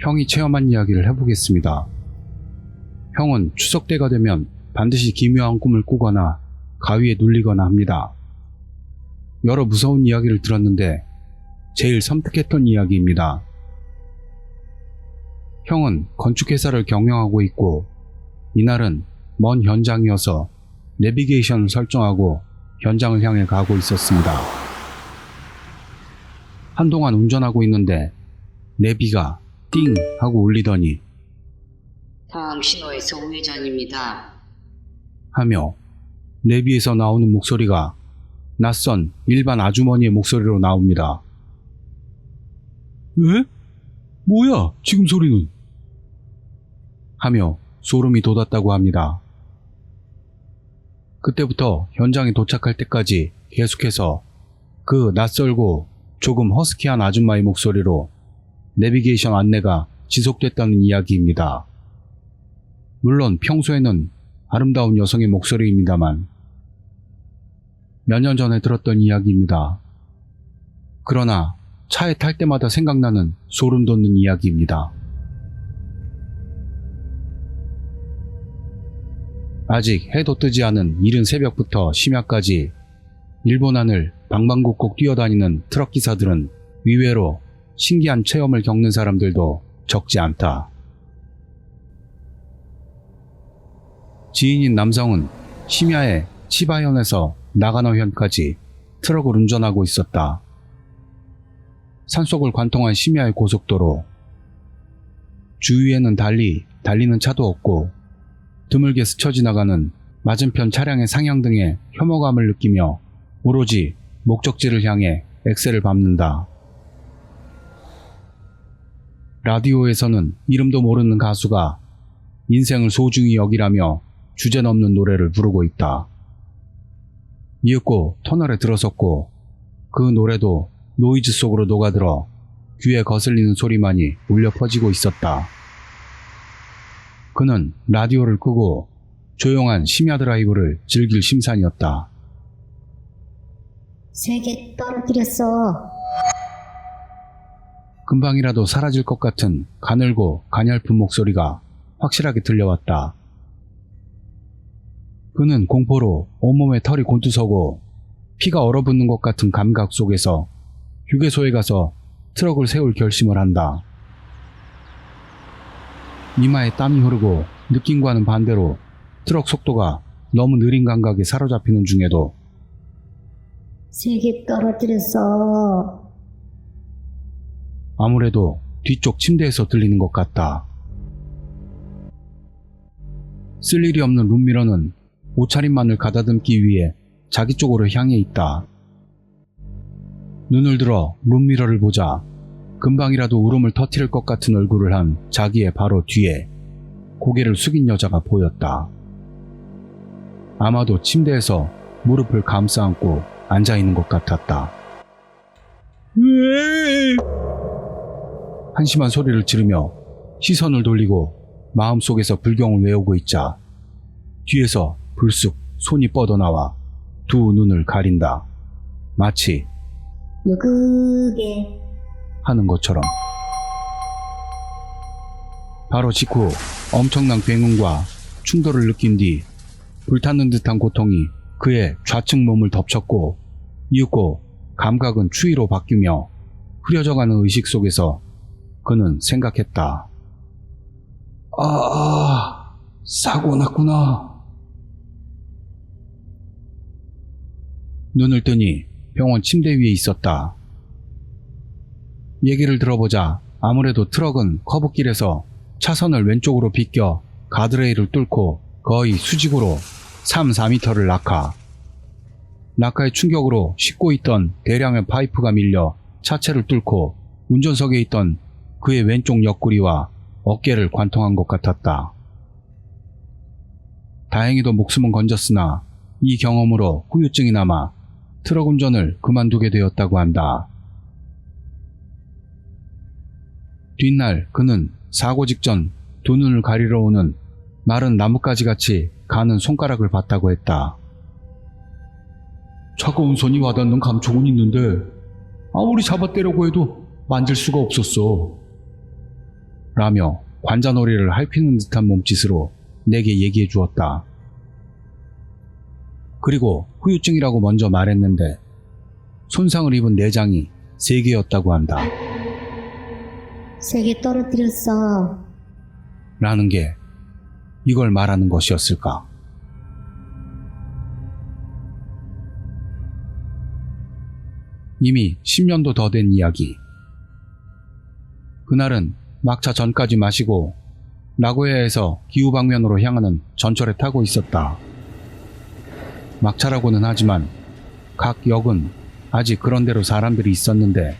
형이 체험한 이야기를 해보겠습니다. 형은 추석 때가 되면 반드시 기묘한 꿈을 꾸거나 가위에 눌리거나 합니다. 여러 무서운 이야기를 들었는데 제일 섬뜩했던 이야기입니다. 형은 건축회사를 경영하고 있고 이날은 먼 현장이어서 내비게이션을 설정하고 현장을 향해 가고 있었습니다. 한동안 운전하고 있는데 내비가 띵 하고 울리더니 다음 신호에서 우회전입니다. 하며 내비에서 나오는 목소리가 낯선 일반 아주머니의 목소리로 나옵니다. 왜? 뭐야 지금 소리는? 하며 소름이 돋았다고 합니다. 그때부터 현장에 도착할 때까지 계속해서 그 낯설고 조금 허스키한 아줌마의 목소리로 내비게이션 안내가 지속됐다는 이야기입니다. 물론 평소에는 아름다운 여성의 목소리입니다만 몇 년 전에 들었던 이야기입니다. 그러나 차에 탈 때마다 생각나는 소름 돋는 이야기입니다. 아직 해도 뜨지 않은 이른 새벽부터 심야까지 일본 안을 방방곡곡 뛰어다니는 트럭 기사들은 의외로 신기한 체험을 겪는 사람들도 적지 않다. 지인인 남성은 심야에 치바현에서 나가노현까지 트럭을 운전하고 있었다. 산속을 관통한 심야의 고속도로. 주위에는 달리는 차도 없고 드물게 스쳐 지나가는 맞은편 차량의 상향등에 혐오감을 느끼며 오로지 목적지를 향해 엑셀을 밟는다. 라디오에서는 이름도 모르는 가수가 인생을 소중히 여기라며 주제넘는 노래를 부르고 있다. 이윽고 터널에 들어섰고 그 노래도 노이즈 속으로 녹아들어 귀에 거슬리는 소리만이 울려 퍼지고 있었다. 그는 라디오를 끄고 조용한 심야 드라이브를 즐길 심산이었다. 3개 떨어뜨렸어. 금방이라도 사라질 것 같은 가늘고 가냘픈 목소리가 확실하게 들려왔다. 그는 공포로 온몸에 털이 곤두서고 피가 얼어붙는 것 같은 감각 속에서 휴게소에 가서 트럭을 세울 결심을 한다. 이마에 땀이 흐르고 느낌과는 반대로 트럭 속도가 너무 느린 감각에 사로잡히는 중에도 3개 떨어뜨렸어. 아무래도 뒤쪽 침대에서 들리는 것 같다. 쓸 일이 없는 룸미러는 옷차림만을 가다듬기 위해 자기 쪽으로 향해 있다. 눈을 들어 룸미러를 보자 금방이라도 울음을 터뜨릴 것 같은 얼굴을 한 자기의 바로 뒤에 고개를 숙인 여자가 보였다. 아마도 침대에서 무릎을 감싸 안고 앉아있는 것 같았다. 한심한 소리를 지르며 시선을 돌리고 마음속에서 불경을 외우고 있자 뒤에서 불쑥 손이 뻗어나와 두 눈을 가린다. 마치 누구게? 하는 것처럼. 바로 직후 엄청난 굉음과 충돌을 느낀 뒤 불타는 듯한 고통이 그의 좌측 몸을 덮쳤고 이윽고 감각은 추위로 바뀌며 흐려져가는 의식 속에서 그는 생각했다. 사고 났구나. 눈을 뜨니 병원 침대 위에 있었다. 얘기를 들어보자 아무래도 트럭은 커브길에서 차선을 왼쪽으로 비껴 가드레일을 뚫고 거의 수직으로 3-4m를 낙하. 낙하의 충격으로 싣고 있던 대량의 파이프가 밀려 차체를 뚫고 운전석에 있던 그의 왼쪽 옆구리와 어깨를 관통한 것 같았다. 다행히도 목숨은 건졌으나 이 경험으로 후유증이 남아 트럭 운전을 그만두게 되었다고 한다. 뒷날 그는 사고 직전 두 눈을 가리러 오는 마른 나뭇가지같이 가는 손가락을 봤다고 했다. 차가운 손이 와닿는 감촉은 있는데 아무리 잡아떼려고 해도 만질 수가 없었어. 라며 관자놀이를 핥히는 듯한 몸짓으로 내게 얘기해 주었다. 그리고 후유증이라고 먼저 말했는데 손상을 입은 내장이 3개였다고 한다. 3개 떨어뜨렸어. 라는 게 이걸 말하는 것이었을까? 이미 10년도 더 된 이야기. 그날은 막차 전까지 마시고 나고야에서 기후 방면으로 향하는 전철에 타고 있었다. 막차라고는 하지만 각 역은 아직 그런대로 사람들이 있었는데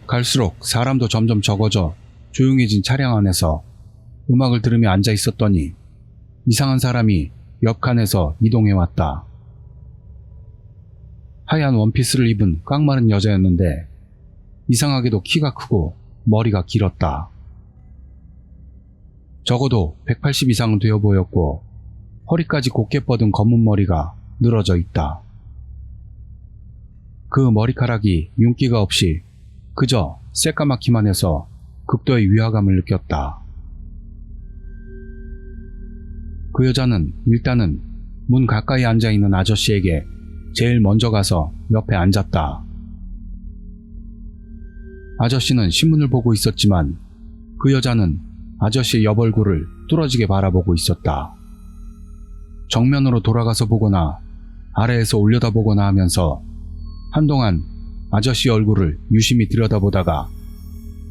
갈수록 사람도 점점 적어져 조용해진 차량 안에서 음악을 들으며 앉아 있었더니 이상한 사람이 옆 칸에서 이동해왔다. 하얀 원피스를 입은 깡마른 여자였는데 이상하게도 키가 크고 머리가 길었다. 적어도 180 이상은 되어 보였고 허리까지 곱게 뻗은 검은 머리가 늘어져 있다. 그 머리카락이 윤기가 없이 그저 새까맣기만 해서 극도의 위화감을 느꼈다. 그 여자는 일단은 문 가까이 앉아있는 아저씨에게 제일 먼저 가서 옆에 앉았다. 아저씨는 신문을 보고 있었지만 그 여자는 아저씨의 옆 얼굴을 뚫어지게 바라보고 있었다. 정면으로 돌아가서 보거나 아래에서 올려다보거나 하면서 한동안 아저씨 얼굴을 유심히 들여다보다가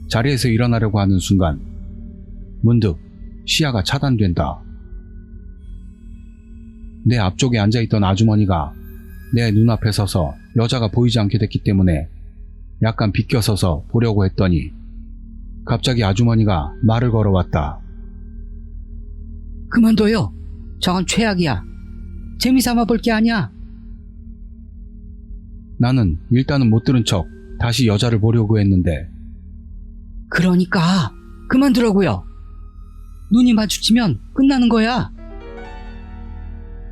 자리에서 일어나려고 하는 순간 문득 시야가 차단된다. 내 앞쪽에 앉아있던 아주머니가 내 눈앞에 서서 여자가 보이지 않게 됐기 때문에 약간 비껴서서 보려고 했더니 갑자기 아주머니가 말을 걸어왔다. 그만둬요. 저건 최악이야. 재미삼아 볼 게 아니야. 나는 일단은 못 들은 척 다시 여자를 보려고 했는데 그러니까 그만두라고요. 눈이 마주치면 끝나는 거야.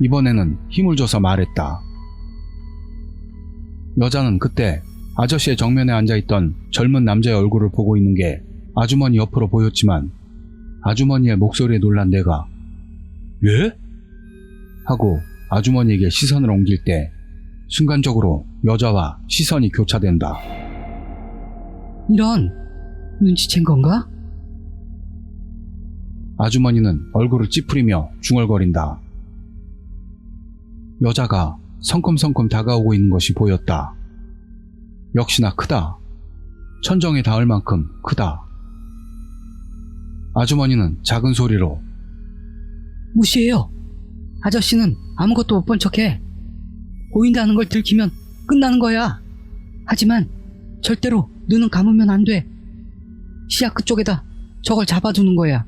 이번에는 힘을 줘서 말했다. 여자는 그때 아저씨의 정면에 앉아있던 젊은 남자의 얼굴을 보고 있는 게 아주머니 옆으로 보였지만 아주머니의 목소리에 놀란 내가 예? 하고 아주머니에게 시선을 옮길 때 순간적으로 여자와 시선이 교차된다. 이런, 눈치챈 건가? 아주머니는 얼굴을 찌푸리며 중얼거린다. 여자가 성큼성큼 다가오고 있는 것이 보였다. 역시나 크다. 천정에 닿을 만큼 크다. 아주머니는 작은 소리로 무시해요. 아저씨는 아무것도 못 본 척해. 보인다는 걸 들키면 끝나는 거야. 하지만 절대로 눈은 감으면 안 돼. 시야 끝쪽에다 저걸 잡아두는 거야.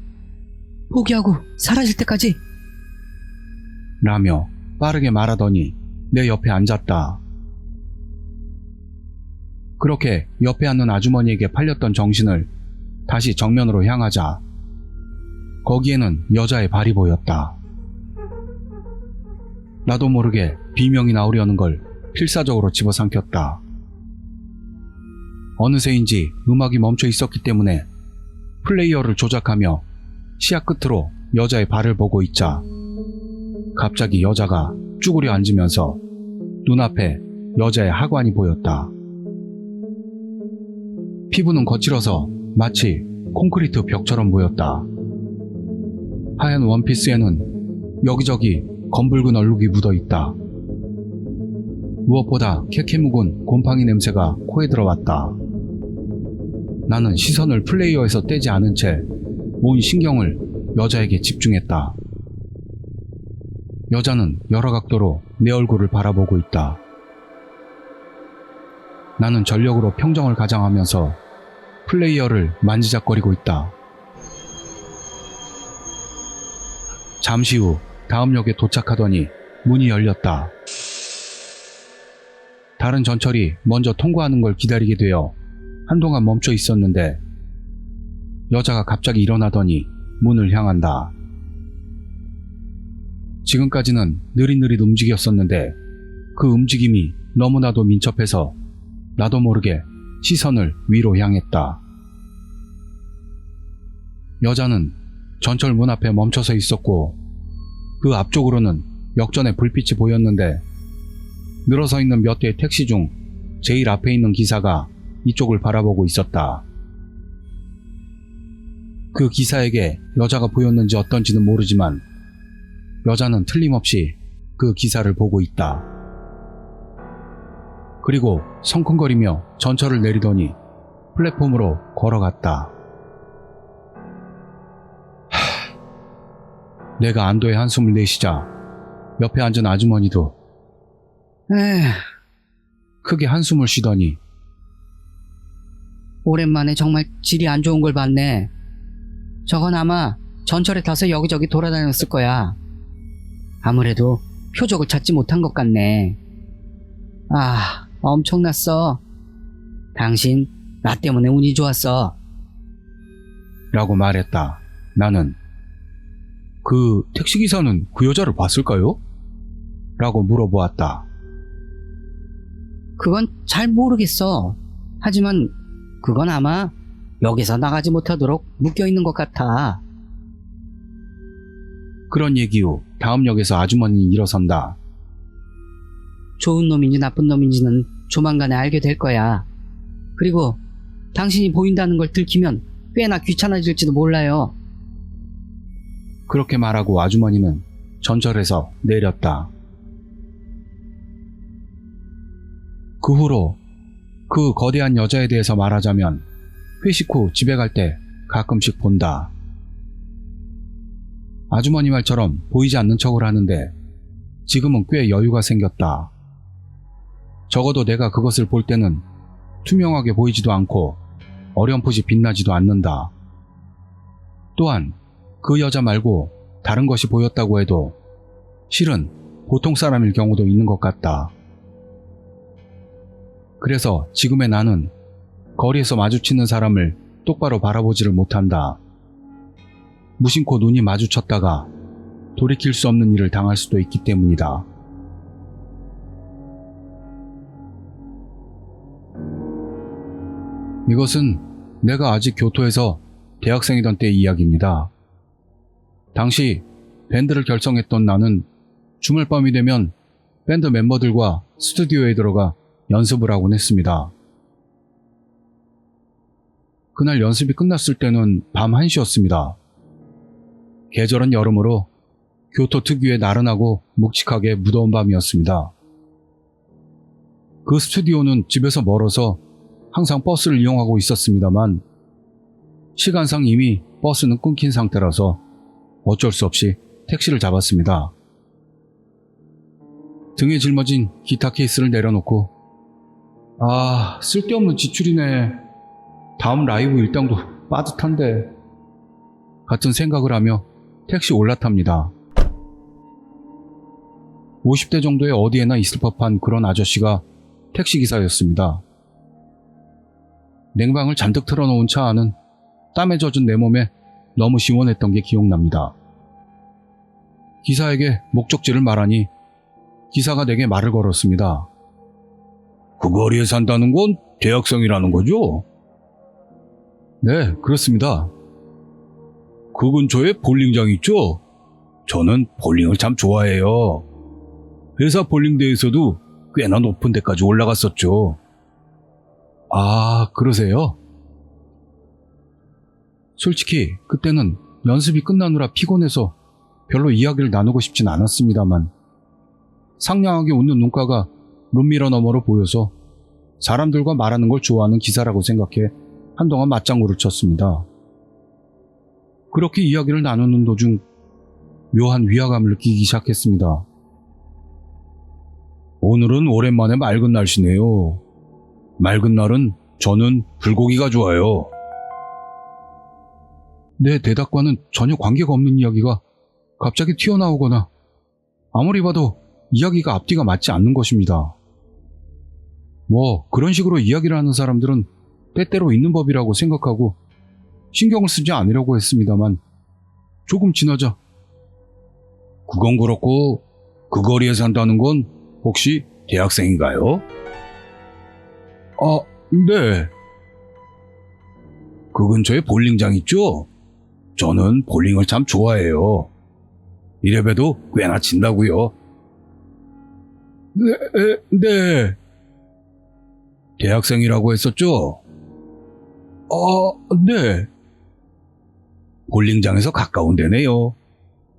포기하고 사라질 때까지. 라며 빠르게 말하더니 내 옆에 앉았다. 그렇게 옆에 앉는 아주머니에게 팔렸던 정신을 다시 정면으로 향하자 거기에는 여자의 발이 보였다. 나도 모르게 비명이 나오려는 걸 필사적으로 집어삼켰다. 어느새인지 음악이 멈춰 있었기 때문에 플레이어를 조작하며 시야 끝으로 여자의 발을 보고 있자 갑자기 여자가 쭈그려 앉으면서 눈앞에 여자의 하관이 보였다. 피부는 거칠어서 마치 콘크리트 벽처럼 보였다. 하얀 원피스에는 여기저기 검붉은 얼룩이 묻어있다. 무엇보다 캐캐묵은 곰팡이 냄새가 코에 들어왔다. 나는 시선을 플레이어에서 떼지 않은 채 온 신경을 여자에게 집중했다. 여자는 여러 각도로 내 얼굴을 바라보고 있다. 나는 전력으로 평정을 가장하면서 플레이어를 만지작거리고 있다. 잠시 후 다음 역에 도착하더니 문이 열렸다. 다른 전철이 먼저 통과하는 걸 기다리게 되어 한동안 멈춰 있었는데 여자가 갑자기 일어나더니 문을 향한다. 지금까지는 느릿느릿 움직였었는데 그 움직임이 너무나도 민첩해서 나도 모르게 시선을 위로 향했다. 여자는 전철 문 앞에 멈춰서 있었고 그 앞쪽으로는 역전의 불빛이 보였는데 늘어서 있는 몇 대의 택시 중 제일 앞에 있는 기사가 이쪽을 바라보고 있었다. 그 기사에게 여자가 보였는지 어떤지는 모르지만 여자는 틀림없이 그 기사를 보고 있다. 그리고 성큼거리며 전철을 내리더니 플랫폼으로 걸어갔다. 내가 안도의 한숨을 내쉬자 옆에 앉은 아주머니도 크게 한숨을 쉬더니 오랜만에 정말 질이 안 좋은 걸 봤네. 저건 아마 전철에 타서 여기저기 돌아다녔을 거야. 아무래도 표적을 찾지 못한 것 같네. 아, 엄청났어. 당신 나 때문에 운이 좋았어. 라고 말했다. 나는 그 택시기사는 그 여자를 봤을까요? 라고 물어보았다. 그건 잘 모르겠어. 하지만 그건 아마 역에서 나가지 못하도록 묶여있는 것 같아. 그런 얘기 후 다음 역에서 아주머니는 일어선다. 좋은 놈인지 나쁜 놈인지는 조만간에 알게 될 거야. 그리고 당신이 보인다는 걸 들키면 꽤나 귀찮아질지도 몰라요. 그렇게 말하고 아주머니는 전철에서 내렸다. 그 후로 그 거대한 여자에 대해서 말하자면 회식 후 집에 갈 때 가끔씩 본다. 아주머니 말처럼 보이지 않는 척을 하는데 지금은 꽤 여유가 생겼다. 적어도 내가 그것을 볼 때는 투명하게 보이지도 않고 어렴풋이 빛나지도 않는다. 또한 그 여자 말고 다른 것이 보였다고 해도 실은 보통 사람일 경우도 있는 것 같다. 그래서 지금의 나는 거리에서 마주치는 사람을 똑바로 바라보지를 못한다. 무심코 눈이 마주쳤다가 돌이킬 수 없는 일을 당할 수도 있기 때문이다. 이것은 내가 아직 교토에서 대학생이던 때의 이야기입니다. 당시 밴드를 결성했던 나는 주말밤이 되면 밴드 멤버들과 스튜디오에 들어가 연습을 하곤 했습니다. 그날 연습이 끝났을 때는 밤 1시였습니다. 계절은 여름으로 교토 특유의 나른하고 묵직하게 무더운 밤이었습니다. 그 스튜디오는 집에서 멀어서 항상 버스를 이용하고 있었습니다만 시간상 이미 버스는 끊긴 상태라서 어쩔 수 없이 택시를 잡았습니다. 등에 짊어진 기타 케이스를 내려놓고 쓸데없는 지출이네. 다음 라이브 일당도 빠듯한데 같은 생각을 하며 택시 올라탑니다. 50대 정도의 어디에나 있을 법한 그런 아저씨가 택시기사였습니다. 냉방을 잔뜩 틀어놓은 차 안은 땀에 젖은 내 몸에 너무 시원했던 게 기억납니다. 기사에게 목적지를 말하니 기사가 내게 말을 걸었습니다. 그 거리에 산다는 건 대학생이라는 거죠? 네, 그렇습니다. 그 근처에 볼링장 있죠? 저는 볼링을 참 좋아해요. 회사 볼링대에서도 꽤나 높은 데까지 올라갔었죠. 아, 그러세요? 솔직히 그때는 연습이 끝나느라 피곤해서 별로 이야기를 나누고 싶진 않았습니다만 상냥하게 웃는 눈가가 룸미러 너머로 보여서 사람들과 말하는 걸 좋아하는 기사라고 생각해 한동안 맞장구를 쳤습니다. 그렇게 이야기를 나누는 도중 묘한 위화감을 느끼기 시작했습니다. 오늘은 오랜만에 맑은 날씨네요. 맑은 날은 저는 불고기가 좋아요. 내 대답과는 전혀 관계가 없는 이야기가 갑자기 튀어나오거나 아무리 봐도 이야기가 앞뒤가 맞지 않는 것입니다. 그런 식으로 이야기를 하는 사람들은 때때로 있는 법이라고 생각하고 신경을 쓰지 않으려고 했습니다만 조금 지나자 그건 그렇고 그 거리에 산다는 건 혹시 대학생인가요? 네. 그 근처에 볼링장 있죠? 저는 볼링을 참 좋아해요. 이래봬도 꽤나 친다고요. 네. 대학생이라고 했었죠? 네. 볼링장에서 가까운 데네요.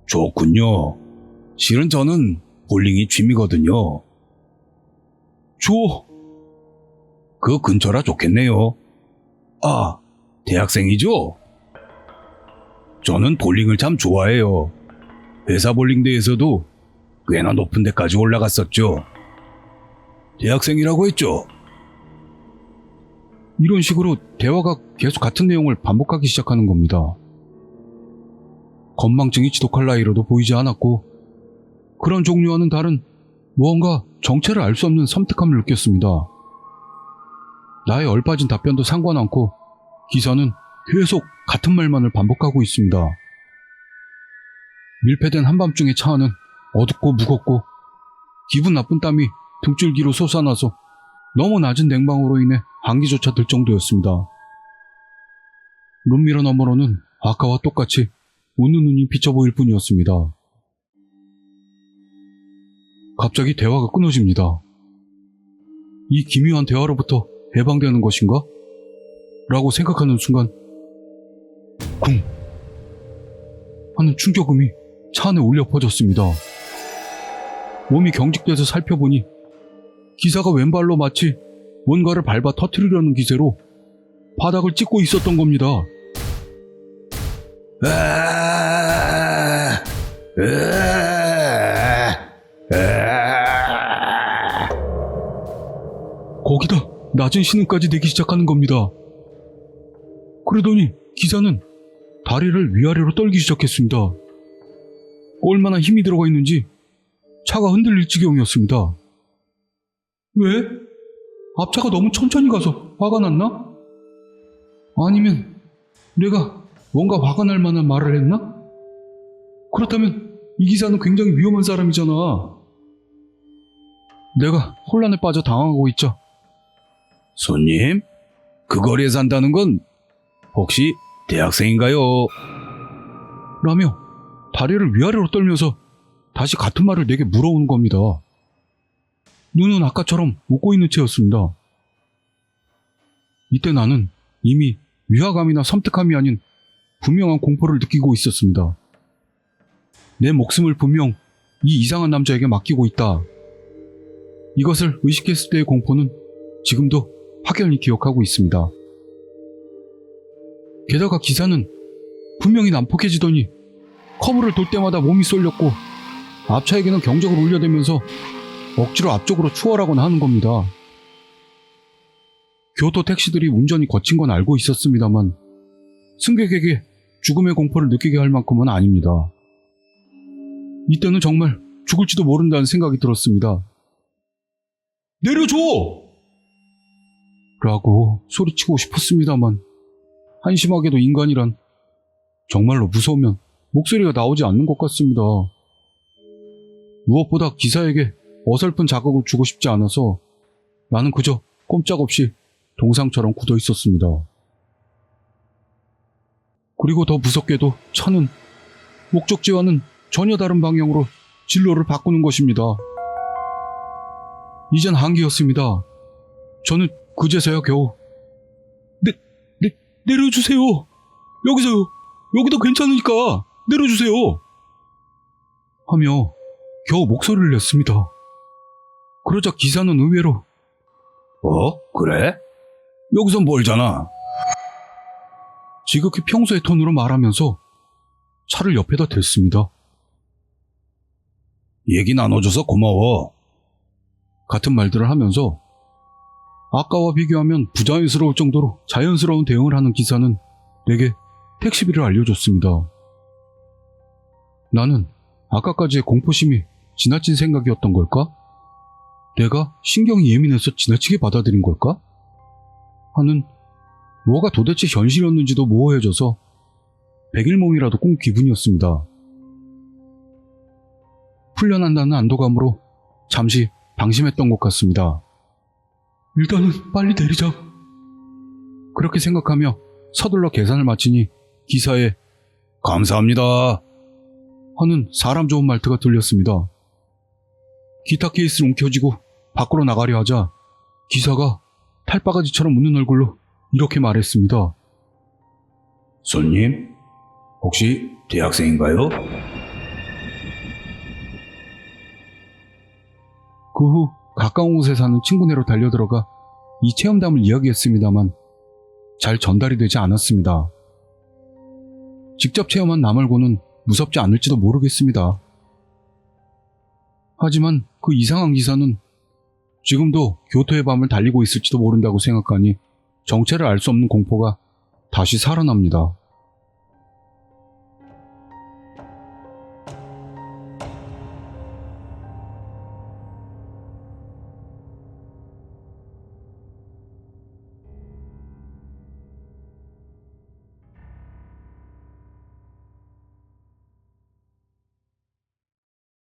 좋군요. 실은 저는 볼링이 취미거든요. 그 근처라 좋겠네요. 대학생이죠? 저는 볼링을 참 좋아해요. 회사 볼링대에서도 꽤나 높은 데까지 올라갔었죠. 대학생이라고 했죠? 이런 식으로 대화가 계속 같은 내용을 반복하기 시작하는 겁니다. 건망증이 지독할 나이로도 보이지 않았고 그런 종류와는 다른 무언가 정체를 알 수 없는 섬뜩함을 느꼈습니다. 나의 얼빠진 답변도 상관 않고 기사는 계속 같은 말만을 반복하고 있습니다. 밀폐된 한밤중의 차 안은 어둡고 무겁고 기분 나쁜 땀이 등줄기로 솟아나서 너무 낮은 냉방으로 인해 한기조차 들 정도였습니다. 룸미러 너머로는 아까와 똑같이 웃는 눈이 비쳐 보일 뿐이었습니다. 갑자기 대화가 끊어집니다. 이 기묘한 대화로부터 해방되는 것인가? 라고 생각하는 순간 쿵! 하는 충격음이 차 안에 울려 퍼졌습니다. 몸이 경직돼서 살펴보니 기사가 왼발로 마치 뭔가를 밟아 터뜨리려는 기세로 바닥을 찍고 있었던 겁니다. 거기다 낮은 신음까지 내기 시작하는 겁니다. 그러더니 기사는 다리를 위아래로 떨기 시작했습니다. 얼마나 힘이 들어가 있는지 차가 흔들릴 지경이었습니다. 왜? 앞차가 너무 천천히 가서 화가 났나? 아니면 내가 뭔가 화가 날 만한 말을 했나? 그렇다면 이 기사는 굉장히 위험한 사람이잖아. 내가 혼란에 빠져 당황하고 있자 손님? 그 거리에 산다는 건 혹시 대학생인가요? 라며 다리를 위아래로 떨면서 다시 같은 말을 내게 물어오는 겁니다. 눈은 아까처럼 웃고 있는 채였습니다. 이때 나는 이미 위화감이나 섬뜩함이 아닌 분명한 공포를 느끼고 있었습니다. 내 목숨을 분명 이 이상한 남자에게 맡기고 있다. 이것을 의식했을 때의 공포는 지금도 확연히 기억하고 있습니다. 게다가 기사는 분명히 난폭해지더니 커브를 돌 때마다 몸이 쏠렸고 앞차에게는 경적을 울려대면서 억지로 앞쪽으로 추월하거나 하는 겁니다. 교토 택시들이 운전이 거친 건 알고 있었습니다만 승객에게 죽음의 공포를 느끼게 할 만큼은 아닙니다. 이때는 정말 죽을지도 모른다는 생각이 들었습니다. 내려줘! 라고 소리치고 싶었습니다만 한심하게도 인간이란 정말로 무서우면 목소리가 나오지 않는 것 같습니다. 무엇보다 기사에게 어설픈 자극을 주고 싶지 않아서 나는 그저 꼼짝없이 동상처럼 굳어 있었습니다. 그리고 더 무섭게도 차는 목적지와는 전혀 다른 방향으로 진로를 바꾸는 것입니다. 이젠 한기였습니다. 저는 그제서야 겨우 내려주세요. 여기서요. 여기도 괜찮으니까 내려주세요. 하며 겨우 목소리를 냈습니다. 그러자 기사는 의외로 그래? 여기선 멀잖아. 지극히 평소의 톤으로 말하면서 차를 옆에다 댔습니다. 얘기 나눠줘서 고마워. 같은 말들을 하면서 아까와 비교하면 부자연스러울 정도로 자연스러운 대응을 하는 기사는 내게 택시비를 알려줬습니다. 나는 아까까지의 공포심이 지나친 생각이었던 걸까? 내가 신경이 예민해서 지나치게 받아들인 걸까? 하는 뭐가 도대체 현실이었는지도 모호해져서 백일몽이라도 꾼 기분이었습니다. 풀려난다는 안도감으로 잠시 방심했던 것 같습니다. 일단은 빨리 내리자. 그렇게 생각하며 서둘러 계산을 마치니 기사의 감사합니다. 하는 사람 좋은 말투가 들렸습니다. 기타 케이스를 움켜쥐고 밖으로 나가려 하자 기사가 탈바가지처럼 웃는 얼굴로 이렇게 말했습니다. 손님, 혹시 대학생인가요? 그 후 가까운 곳에 사는 친구네로 달려들어가 이 체험담을 이야기했습니다만 잘 전달이 되지 않았습니다. 직접 체험한 나 말고는 무섭지 않을지도 모르겠습니다. 하지만 그 이상한 기사는 지금도 교토의 밤을 달리고 있을지도 모른다고 생각하니 정체를 알 수 없는 공포가 다시 살아납니다.